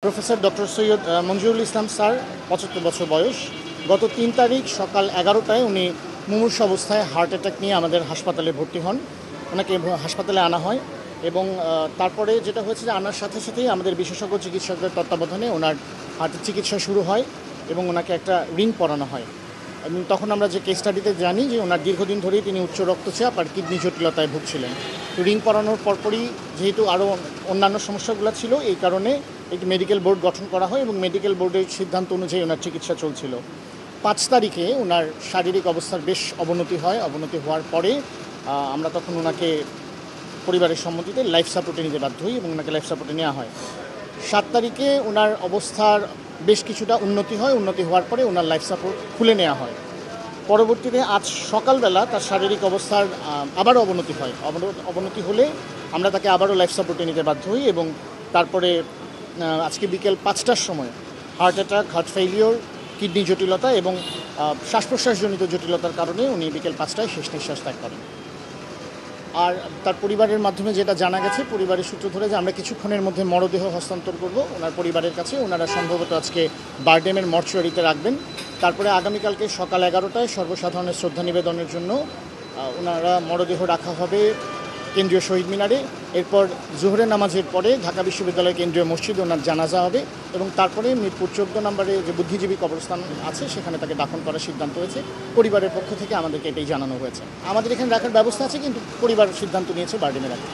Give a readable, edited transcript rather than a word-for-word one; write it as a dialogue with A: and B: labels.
A: Professor doctor Syed Manjurul ইসলাম sir ৭৫ বছর বয়স। গত ৩ তারিখ সকাল ১১টায় উনি মুমূর্ষু অবস্থায় হার্ট অ্যাটাক নিয়ে আমাদের হাসপাতালে ভর্তি হন। ওনাকে হাসপাতালে আনা হয় এবং তারপরে যেটা হয়েছে যে আনার সাথে সাথেই আমাদের বিশেষজ্ঞ চিকিৎসকদের তত্ত্বাবধানে ওনার হার্টের চিকিৎসা শুরু হয় এবং ওনাকে একটা রিং পরানো হয়। এবং তখন আমরা যে কেস স্টাডিতে জানি যে ওনার দীর্ঘদিন ধরেই তিনি উচ্চ রক্তচাপ আর কিডনি জটিলতায় ভুগছিলেন। তো রিং পরানোর পরপরই যেহেতু আরও অন্যান্য সমস্যাগুলো ছিল, এই কারণে একটি মেডিকেল বোর্ড গঠন করা হয় এবং মেডিকেল বোর্ডের সিদ্ধান্ত অনুযায়ী ওনার চিকিৎসা চলছিল। ৫ তারিখে ওনার শারীরিক অবস্থার বেশ অবনতি হয়। অবনতি হওয়ার পরে আমরা তখন ওনাকে পরিবারের সম্মতিতে লাইফ সাপোর্টে নিতে বাধ্য হই এবং ওনাকে লাইফ সাপোর্টে নেওয়া হয়। ৭ তারিখে ওনার অবস্থার বেশ কিছুটা উন্নতি হয়। উন্নতি হওয়ার পরে ওনার লাইফ সাপোর্ট খুলে নেওয়া হয়। পরবর্তীতে আজ সকালবেলা তার শারীরিক অবস্থার আবারও অবনতি হয়। অবনতি হলে আমরা তাকে আবারও লাইফ সাপোর্টে নিতে বাধ্য হই এবং তারপরে আজকে বিকেল ৫টার সময় heart attack, heart failure, kidney জটিলতা এবং শ্বাস প্রশ্বাসজনিত জটিলতার কারণে উনি বিকেল ৫টায় শেষ নিঃশ্বাস ত্যাগ করেন। আর তার পরিবারের মাধ্যমে যেটা জানা গেছে, পরিবারের সূত্র ধরে যে আমরা কিছুক্ষণের মধ্যে মরদেহ হস্তান্তর করব ওনার পরিবারের কাছে। ওনারা সম্ভবত আজকে বারডেমের মর্চুয়ারিতে রাখবেন। তারপরে আগামীকালকে সকাল ১১টায় সর্বসাধারণের শ্রদ্ধা নিবেদনের জন্য ওনারা মরদেহ রাখা হবে কেন্দ্রীয় শহীদ মিনারে। এরপর জোহরের নামাজের পরে ঢাকা বিশ্ববিদ্যালয় কেন্দ্রীয় মসজিদে ওনার জানাজা হবে এবং তারপরে মিরপুর ১৪ নম্বরে যে বুদ্ধিজীবী কবরস্থান আছে সেখানে তাকে দাফন করার সিদ্ধান্ত হয়েছে। পরিবারের পক্ষ থেকে আমাদেরকে এটাই জানানো হয়েছে। আমাদের এখানে রাখার ব্যবস্থা আছে, কিন্তু পরিবার সিদ্ধান্ত নিয়েছে বারডেমে রাখা।